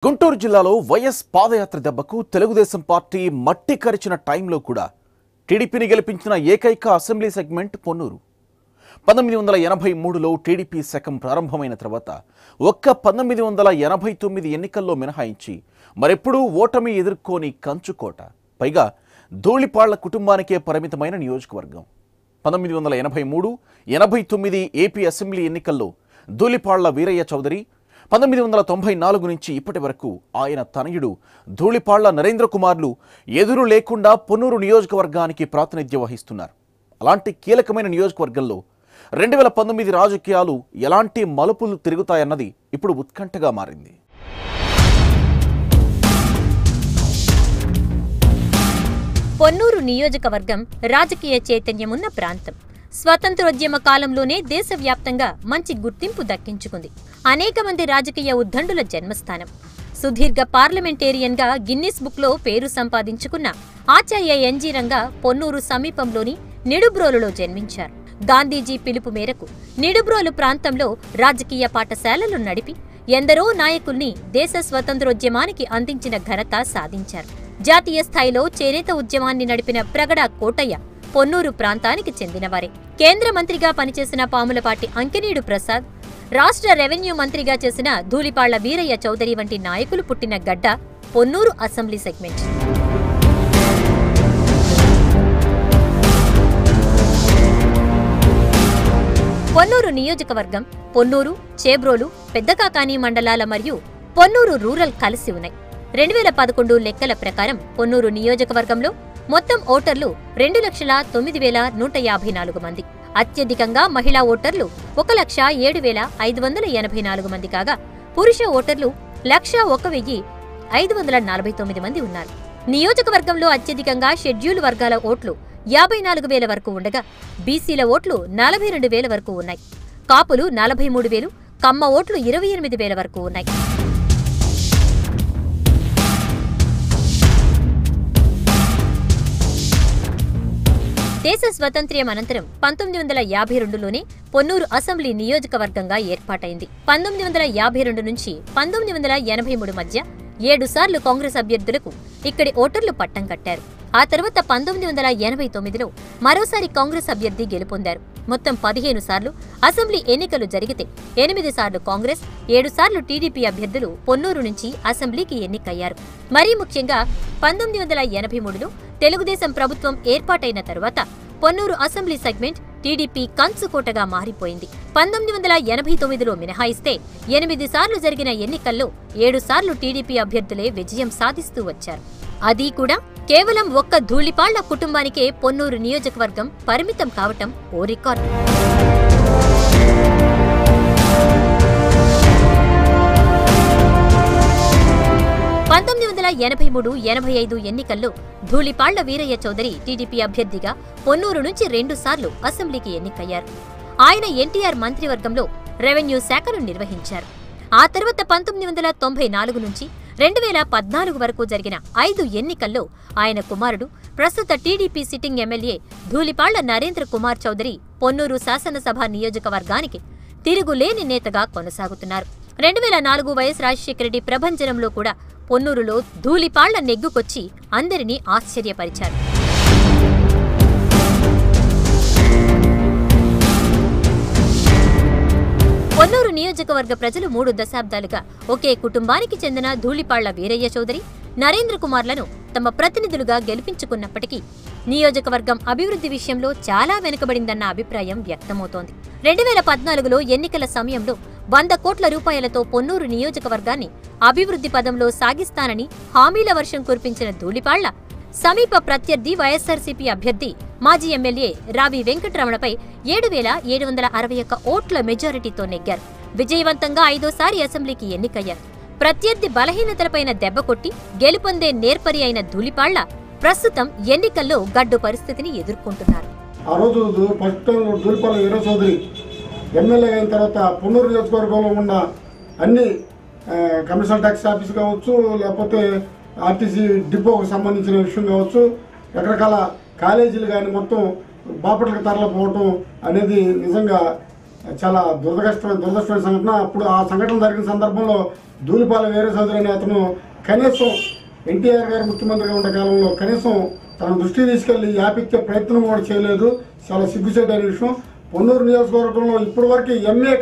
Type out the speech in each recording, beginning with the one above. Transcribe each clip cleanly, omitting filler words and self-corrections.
గుంటూరు జిల్లాలో వైఎస్ పాదయాత్ర దెబ్బకు తెలుగుదేశం పార్టీ మట్టి కరిచిన టైంలో కూడా టీడీపీని గెలిపించిన ఏకైక అసెంబ్లీ సెగ్మెంట్ పొన్నూరు. 1983లో టీడీపీ శకం ప్రారంభమైన తర్వాత ఒక్క 1989 ఎన్నికల్లో మినహాయించి మరెప్పుడూ ఓటమి ఎదుర్కోని కంచుకోట, పైగా ధూళిపాళ్ల కుటుంబానికే పరిమితమైన నియోజకవర్గం. 1983, 89 ఏపీ అసెంబ్లీ ఎన్నికల్లో ధూళిపాళ్ల వీరయ్య చౌదరి, 1994 నుంచి ఇప్పటి వరకు ఆయన తనయుడు ధూళిపాళ్ల నరేంద్ర కుమార్లు ఎదురు లేకుండా పొన్నూరు నియోజకవర్గానికి ప్రాతినిధ్యం వహిస్తున్నారు. అలాంటి కీలకమైన నియోజకవర్గంలో 2019 రాజకీయాలు ఎలాంటి మలుపులు తిరుగుతాయన్నది ఇప్పుడు ఉత్కంఠగా మారింది. పొన్నూరు నియోజకవర్గం రాజకీయ చైతన్యమున్న ప్రాంతం. స్వతంత్రోద్యమ కాలంలోనే దేశవ్యాప్తంగా మంచి గుర్తింపు దక్కించుకుంది. అనేక మంది రాజకీయ ఉద్దండుల జన్మస్థానం. సుదీర్ఘ పార్లమెంటేరియన్గా గిన్నిస్ బుక్లో పేరు సంపాదించుకున్న ఆచార్య ఎన్జీ రంగా పొన్నూరు సమీపంలోని నిడుబ్రోలులో జన్మించారు. గాంధీజీ పిలుపు మేరకు నిడుబ్రోలు ప్రాంతంలో రాజకీయ పాఠశాలలు నడిపి ఎందరో నాయకుల్ని దేశ స్వతంత్రోద్యమానికి అందించిన ఘనత సాధించారు. జాతీయ స్థాయిలో చేనేత ఉద్యమాన్ని నడిపిన ప్రగడ కోటయ్య పొన్నూరు ప్రాంతానికి చెందినవారే. కేంద్ర మంత్రిగా పనిచేసిన పాములపాటి అంకినీడు ప్రసాద్, రాష్ట్ర రెవెన్యూ మంత్రిగా చేసిన ధూళిపాళ్ల వీరయ్య చౌదరి వంటి నాయకులు పుట్టిన గడ్డ పొన్నూరు అసెంబ్లీ సెగ్మెంట్. పొన్నూరు నియోజకవర్గం పొన్నూరు, చేబ్రోలు, పెద్దకాకాని మండలాల మరియు పొన్నూరు రూరల్ కలిసి ఉన్నాయి. 2011 లెక్కల ప్రకారం పొన్నూరు నియోజకవర్గంలో మొత్తం ఓటర్లు 2,09,154 మంది. అత్యధికంగా మహిళా ఓటర్లు 1,07,584 మంది కాగా పురుష ఓటర్లు 1,01,549 మంది ఉన్నారు. నియోజకవర్గంలో అత్యధికంగా షెడ్యూల్ వర్గాల ఓట్లు 54,000 వరకు ఉండగా బీసీల ఓట్లు 42,000 వరకు ఉన్నాయి. కాపులు 43,000, కమ్మ ఓట్లు 28,000 వరకు ఉన్నాయి. దేశ స్వతంత్ర్యం అనంతరం 1952లోనే పొన్నూరు అసెంబ్లీ నియోజకవర్గంగా ఏర్పాటైంది. 1952 నుంచి 1983 మధ్య 7 సార్లు కాంగ్రెస్ అభ్యర్థులకు ఇక్కడి ఓటర్లు పట్టం కట్టారు. ఆ తర్వాత 1989లో మరోసారి కాంగ్రెస్ అభ్యర్థి గెలుపొందారు. మొత్తం 15 సార్లు అసెంబ్లీ ఎన్నికలు జరిగితే 8 సార్లు కాంగ్రెస్, 7 సార్లు టీడీపీ అభ్యర్థులు పొన్నూరు నుంచి అసెంబ్లీకి ఎన్నికయ్యారు. మరీ ముఖ్యంగా 1983లో తెలుగుదేశం ప్రభుత్వం ఏర్పాటైన తరువాత పొన్నూరు అసెంబ్లీ సెగ్మెంట్ టీడీపీ కంచుకోటగా మారిపోయింది. 1989లో మినహాయిస్తే 8 సార్లు జరిగిన ఎన్నికల్లో 7 సార్లు టీడీపీ అభ్యర్థులే విజయం సాధిస్తూ వచ్చారు. అదీ కూడా కేవలం ఒక్క ధూళిపాళ్ల కుటుంబానికే పొన్నూరు నియోజకవర్గం పరిమితం కావటం ఓ రికార్డు. 1983-85 ఎన్నికల్లో ధూళిపాళ్ల వీరయ్య చౌదరి టీడీపీ అభ్యర్థిగా పొన్నూరు నుంచి 2 సార్లు అసెంబ్లీకి ఎన్నికయ్యారు. ఆయన ఎన్టీఆర్ మంత్రివర్గంలో రెవెన్యూ శాఖను నిర్వహించారు. ఆ తర్వాత 1994 నుంచి 2014 వరకు జరిగిన 5 ఎన్నికల్లో ఆయన కుమారుడు, ప్రస్తుత టీడీపీ సిట్టింగ్ ఎమ్మెల్యే ధూళిపాళ్ల నరేంద్ర కుమార్ చౌదరి పొన్నూరు శాసనసభ నియోజకవర్గానికి తిరుగులేని నేతగా కొనసాగుతున్నారు. 2004 వైఎస్ రాజశేఖర రెడ్డి ప్రభంజనంలో కూడా పొన్నూరులో ధూళిపాళ్ల నెగ్గుకొచ్చి అందరినీ ఆశ్చర్యపరిచారు. పొన్నూరు నియోజకవర్గ ప్రజలు 3 దశాబ్దాలుగా ఒకే కుటుంబానికి చెందిన ధూళిపాళ్ల వీరయ్య చౌదరి, నరేంద్ర కుమార్లను తమ ప్రతినిధులుగా గెలిపించుకున్నప్పటికీ నియోజకవర్గం అభివృద్ధి విషయంలో చాలా వెనుకబడిందన్న అభిప్రాయం వ్యక్తమవుతోంది. 2014లో ఎన్నికల సమయంలో 100 కోట్ల రూపాయలతో పొన్నూరు నియోజకవర్గాన్ని అభివృద్ధి పదంలో సాగిస్తానని హామీల వర్షం కురిపించిన ధూళిపాళ్ల సమీప ప్రత్యర్థి వైఎస్సార్సీపీ అభ్యర్థి మాజీ ఎమ్మెల్యే రావి వెంకటరమణపై 7,761 ఓట్ల మెజారిటీతో నెగ్గారు. విజయవంతంగా 5వ సారి అసెంబ్లీకి ఎన్నికయ్యారు. ప్రత్యర్థి బలహీనతలపైన దెబ్బకొట్టి గెలుపొందే నేర్పరి అయిన ధూళిపాళ్ల ప్రస్తుతం ఎన్నికల్లో గడ్డు పరిస్థితిని ఎదుర్కొంటున్నారు. ఆ రోజు ధూళిపాళ్ల వీరయ్య చౌదరి ఎమ్మెల్యే అయిన తర్వాత పొన్నూరు నియోజకవర్గంలో ఉన్న అన్ని కమిషనర్ ట్యాక్స్ ఆఫీస్ కావచ్చు, లేకపోతే ఆర్టీసీ డిపోకు సంబంధించిన విషయం కావచ్చు, రకరకాల కాలేజీలు కానీ మొత్తం బాపట్లకు తరలిపోవటం అనేది నిజంగా చాలా దురదృష్టమైన సంఘటన. అప్పుడు ఆ సంఘటన జరిగిన సందర్భంలో ధూళిపాల వీరచౌదరి అనే అతను కనీసం ఎన్టీఆర్ గారు ముఖ్యమంత్రిగా ఉన్న కాలంలో కనీసం తన దృష్టి తీసుకెళ్లి యాపిచ్చే ప్రయత్నం కూడా చేయలేదు. చాలా సిగ్గుచేటైన విషయం. పొన్నూరు నియోజకవర్గంలో ఇప్పటివరకు ఎంఏ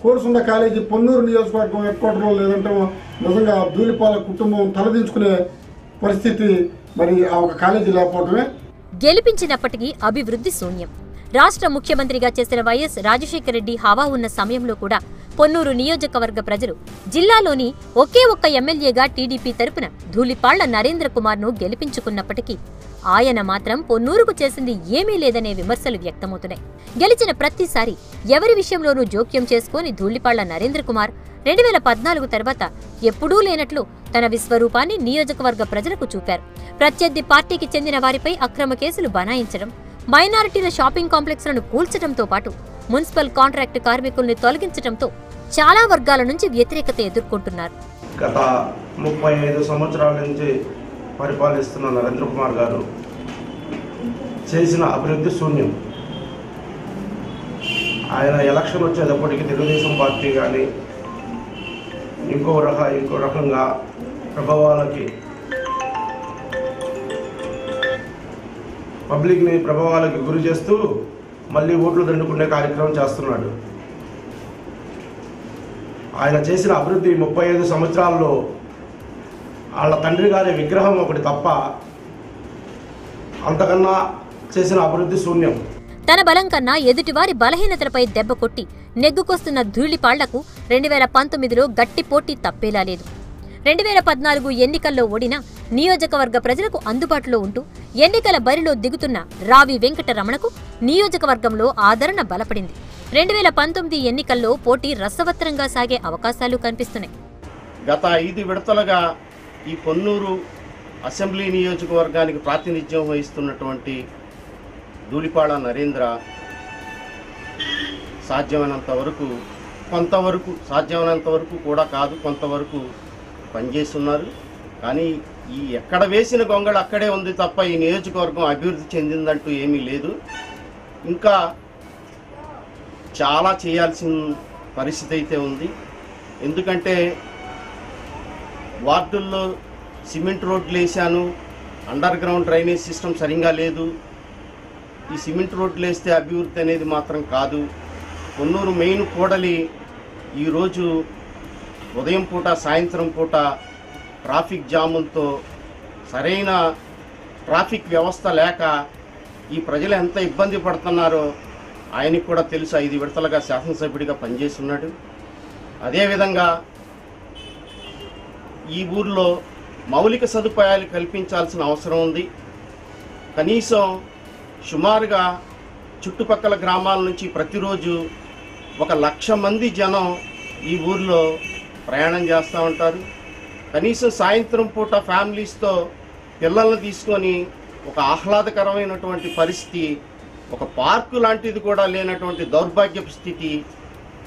కోర్సు ఉన్న కాలేజీ పొన్నూరు నియోజకవర్గం హెడ్ క్వార్టర్లో లేదంటే నిజంగా ధూళిపాల కుటుంబం తలదించుకునే పరిస్థితి మరి ఆ ఒక కాలేజీ లేకపోవడమే. గెలిపించినప్పటికీ అభివృద్ధి శూన్యం. రాష్ట్ర ముఖ్యమంత్రిగా చేసిన వైఎస్ రాజశేఖర రెడ్డి హవా ఉన్న సమయంలో కూడా పొన్నూరు నియోజకవర్గ ప్రజలు జిల్లాలోని ఒకే ఒక్క ఎమ్మెల్యేగా టీడీపీ తరపున ధూళిపాళ్ల నరేంద్ర కుమార్ను గెలిపించుకున్నప్పటికీ ఆయన మాత్రం పొన్నూరుకు చేసింది ఏమీ లేదనే విమర్శలు వ్యక్తమవుతున్నాయి. గెలిచిన ప్రతిసారి ఎవరి విషయంలోనూ జోక్యం చేసుకుని ధూళిపాళ్ల నరేంద్ర కుమార్ 2014 తర్వాత ఎప్పుడూ లేనట్లు తన విశ్వరూపాన్ని నియోజకవర్గ ప్రజలకు చూపారు. ప్రత్యర్థి పార్టీకి చెందిన వారిపై అక్రమ కేసులు బనాయించడం, మైనారిటీల షాపింగ్ కాంప్లెక్స్లను కూల్చడంతో పాటు మున్సిపల్ కాంట్రాక్టు కార్మికుల్ని తొలగించడంతో చాలా వర్గాల నుంచి వ్యతిరేకత ఎదుర్కొంటున్నారు. గత 35 సంవత్సరాల నుంచి పరిపాలిస్తున్న నరేంద్ర కుమార్ గారు చేసిన అభివృద్ధి శూన్యం. ఆయన ఎలక్షన్ వచ్చేటప్పటికి తెలుగుదేశం పార్టీ కానీ ఇంకో రకంగా పబ్లిక్ని ప్రభావాలకి గురి చేస్తూ మళ్ళీ ఓట్లు దండుకునే కార్యక్రమం చేస్తున్నాడు. ఆయన చేసిన అభివృద్ధి 35 సంవత్సరాల్లో వాళ్ళ తండ్రి గారి విగ్రహం ఒకటి తప్ప అంతకన్నా చేసిన అభివృద్ధి శూన్యం. తన బలం కన్నా ఎదుటివారి బలహీనతలపై దెబ్బ కొట్టి నెగ్గుకొస్తున్న ధూళిపాళ్లకు 2019లో గట్టి పోటీ తప్పేలా లేదు. 2014 ఎన్నికల్లో ఓడిన నియోజకవర్గ ప్రజలకు అందుబాటులో ఉంటూ ఎన్నికల బరిలో దిగుతున్న రావి వెంకటరమణకు నియోజకవర్గంలో ఆదరణ బలపడింది. 2019 ఎన్నికల్లో పోటీ రసవత్తరంగా సాగే అవకాశాలు కనిపిస్తున్నాయి. గత 5 విడతలుగా ఈ పొన్నూరు అసెంబ్లీ నియోజకవర్గానికి ప్రాతినిధ్యం వహిస్తున్నటువంటి ధూళిపాళ్ల నరేంద్ర సాధ్యమైనంత వరకు కూడా కాదు, కొంతవరకు పనిచేస్తున్నారు. కానీ ఈ ఎక్కడ వేసిన గొంగళ అక్కడే ఉంది తప్ప ఈ నియోజకవర్గం అభివృద్ధి చెందిందంటూ ఏమీ లేదు. ఇంకా చాలా చేయాల్సిన పరిస్థితి అయితే ఉంది. ఎందుకంటే వార్డుల్లో సిమెంట్ రోడ్లు వేసాను, అండర్ గ్రౌండ్ డ్రైనేజ్ సిస్టమ్ సరిగా లేదు. ఈ సిమెంట్ రోడ్లు వేస్తే అభివృద్ధి అనేది మాత్రం కాదు. పొన్నూరు మెయిన్ కూడలి ఈరోజు ఉదయం పూట సాయంత్రం పూట ట్రాఫిక్ జాములతో సరైన ట్రాఫిక్ వ్యవస్థ లేక ఈ ప్రజలు ఎంత ఇబ్బంది పడుతున్నారో ఆయనకు కూడా తెలుసు. 5 విడతలుగా శాసనసభ్యుడిగా పనిచేస్తున్నాడు. అదేవిధంగా ఈ ఊర్లో మౌలిక సదుపాయాలు కల్పించాల్సిన అవసరం ఉంది. కనీసం సుమారుగా చుట్టుపక్కల గ్రామాల నుంచి ప్రతిరోజు 1,00,000 మంది జనం ఈ ఊర్లో ప్రయాణం చేస్తూ ఉంటారు. కనీసం సాయంత్రం పూట ఫ్యామిలీస్తో పిల్లల్ని తీసుకొని ఒక ఆహ్లాదకరమైనటువంటి పరిస్థితి, ఒక పార్కు లాంటిది కూడా లేనటువంటి దౌర్భాగ్యపు స్థితి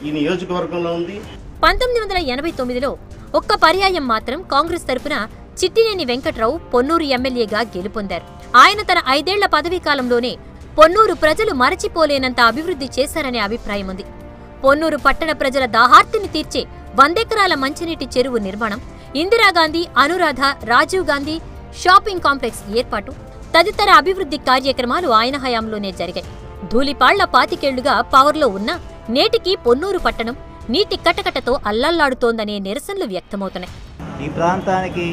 ఈ నియోజకవర్గంలో ఉంది. 1989లో ఒక్క పర్యాయం మాత్రం కాంగ్రెస్ తరపున చిట్టినేని వెంకట్రావు పొన్నూరు ఎమ్మెల్యేగా గెలుపొందారు. ఆయన తన 5 ఏళ్ల పదవీ కాలంలోనే పొన్నూరు ప్రజలు మరచిపోలేనంత అభివృద్ధి చేశారనే అభిప్రాయం ఉంది. పొన్నూరు పట్టణ ప్రజల దాహార్తిని తీర్చే 100 ఎకరాల మంచినీటి చెరువు నిర్మాణం, ఇందిరాగాంధీ, అనురాధ, రాజీవ్ గాంధీ షాపింగ్ కాంప్లెక్స్ ఏర్పాటు తదితర అభివృద్ధి కార్యక్రమాలు ఆయన హయాంలోనే జరిగాయి. ధూళిపాళ్ల 25 ఏళ్లుగా పవర్లో ఉన్న నేటికి పొన్నూరు పట్టణం నీటి కటకటతో అల్లల్లాడుతోందనే నిరసనలు వ్యక్తమవుతున్నాయి. ఈ ప్రాంతానికి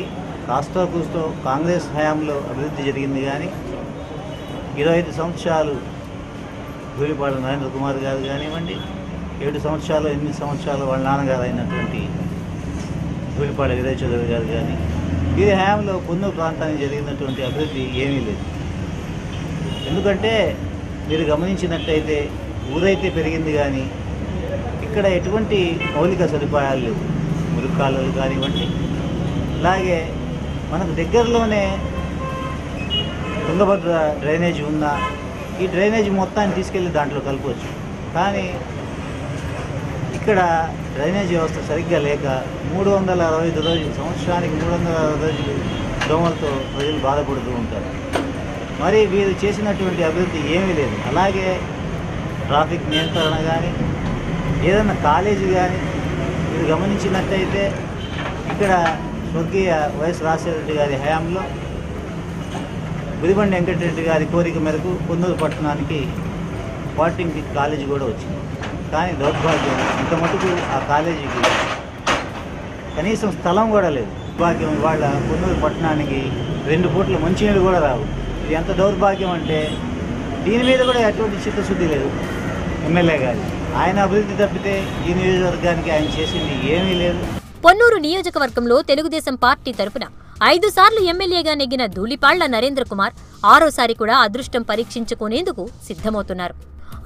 కాస్తో కూస్తో కాంగ్రెస్ హయాంలో అభివృద్ధి జరిగింది. కానీ 25 సంవత్సరాలు ధూళిపాళ్ల నరేంద్ర కుమార్ గారు కానివ్వండి, 7 సంవత్సరాలు 8 సంవత్సరాలు వాళ్ళ నాన్నగారు అయినటువంటి ధూళిపాళ్ల వీరచౌదరి గారు కానీ వీరి హయాంలో పొన్నూరు ప్రాంతానికి జరిగినటువంటి అభివృద్ధి ఏమీ లేదు. ఎందుకంటే మీరు గమనించినట్టయితే ఊరైతే పెరిగింది కానీ ఇక్కడ ఎటువంటి మౌలిక సదుపాయాలు లేవు. మురుక్కాలలు కానివ్వండి, అలాగే మనకు దగ్గరలోనే తుంగభద్ర డ్రైనేజ్ ఉన్న ఈ డ్రైనేజ్ మొత్తాన్ని తీసుకెళ్ళి దాంట్లో కలపవచ్చు. కానీ ఇక్కడ డ్రైనేజ్ వ్యవస్థ సరిగ్గా లేక 365 రోజులు, సంవత్సరానికి 360 రోజులు దోమలతో ప్రజలు బాధపడుతూ ఉంటారు. మరి వీరు చేసినటువంటి అభివృద్ధి ఏమీ లేదు. అలాగే ట్రాఫిక్ నియంత్రణ కానీ, ఏదైనా కాలేజీ కానీ మీరు గమనించినట్టయితే ఇక్కడ స్వర్గీయ వైఎస్ రాజశేఖర రెడ్డి గారి హయాంలో గుదిబండి వెంకటరెడ్డి గారి కోరిక మేరకు పొన్నూరు పట్టణానికి పాలిటెక్నిక్ కాలేజీ కూడా వచ్చింది. కానీ దౌర్భాగ్యం ఇంత మటుకు ఆ కాలేజీకి కనీసం స్థలం కూడా లేదు. దౌర్భాగ్యం ఇవాళ పొన్నూరు పట్టణానికి 2 పూట్ల మంచినీళ్ళు కూడా రావు. ఇది ఎంత దౌర్భాగ్యం అంటే దీని మీద కూడా ఎటువంటి చిత్తశుద్ధి లేదు ఎమ్మెల్యే గారు. ఆయన అభివృద్ధి తప్పితే ఈ నియోజకవర్గానికి ఆయన చేసింది ఏమీ లేదు. పొన్నూరు నియోజకవర్గంలో తెలుగుదేశం పార్టీ తరపున 5 సార్లు ఎమ్మెల్యేగా నెగ్గిన ధూళిపాళ్ల నరేంద్ర కుమార్ 6వసారి కూడా అదృష్టం పరీక్షించుకునేందుకు సిద్ధమవుతున్నారు.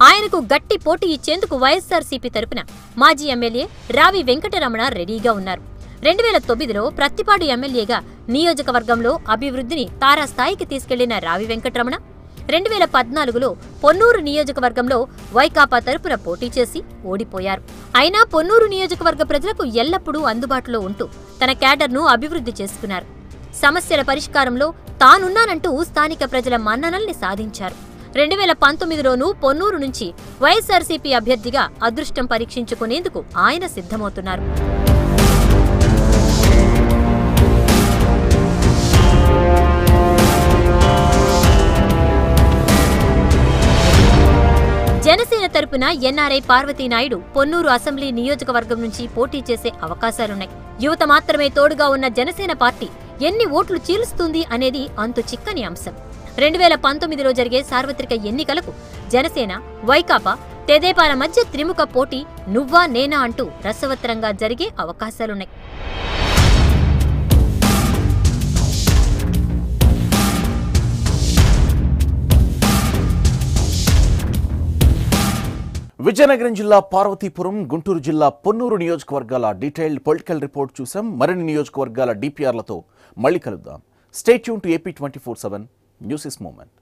ఆయనకు గట్టి పోటీ ఇచ్చేందుకు వైఎస్సార్సీపీ తరపున మాజీ ఎమ్మెల్యే రావి వెంకటరమణ రెడీగా ఉన్నారు. 2009లో ప్రత్తిపాడు ఎమ్మెల్యేగా నియోజకవర్గంలో అభివృద్ధిని తారాస్థాయికి తీసుకెళ్లిన రావి వెంకటరమణ 2014లో పొన్నూరు నియోజకవర్గంలో వైకాపా తరపున పోటీ చేసి ఓడిపోయారు. అయినా పొన్నూరు నియోజకవర్గ ప్రజలకు ఎల్లప్పుడూ అందుబాటులో ఉంటూ తన క్యాడర్ను అభివృద్ధి చేసుకున్నారు. సమస్యల పరిష్కారంలో తానున్నానంటూ స్థానిక ప్రజల మన్ననల్ని సాధించారు. 2019లోనూ పొన్నూరు నుంచి వైఎస్సార్సీపీ అభ్యర్థిగా అదృష్టం పరీక్షించుకునేందుకు ఆయన సిద్ధమవుతున్నారు. జనసేన తరపున ఎన్ఆర్ఐ పార్వతీనాయుడు పొన్నూరు అసెంబ్లీ నియోజకవర్గం నుంచి పోటీ చేసే అవకాశాలున్నాయి. యువత మాత్రమే తోడుగా ఉన్న జనసేన పార్టీ ఎన్ని ఓట్లు చీలుస్తుంది అనేది అంతు చిక్కని అంశం. 2019లో జరిగే సార్వత్రిక ఎన్నికలకు జనసేన, వైకాపా, తెదేపాల మధ్య త్రిముఖ పోటీ నువ్వా నేనా అంటూ రసవత్తరంగా జరిగే అవకాశాలున్నాయి. విజయనగరం జిల్లా పార్వతీపురం, గుంటూరు జిల్లా పొన్నూరు నియోజకవర్గాల డీటెయిల్డ్ పొలిటికల్ రిపోర్ట్ చూసాం. మరిన్ని నియోజకవర్గాల డిపిఆర్లతో మళ్ళీ కలుద్దాం. Stay tune to AP 24/7 news is moment.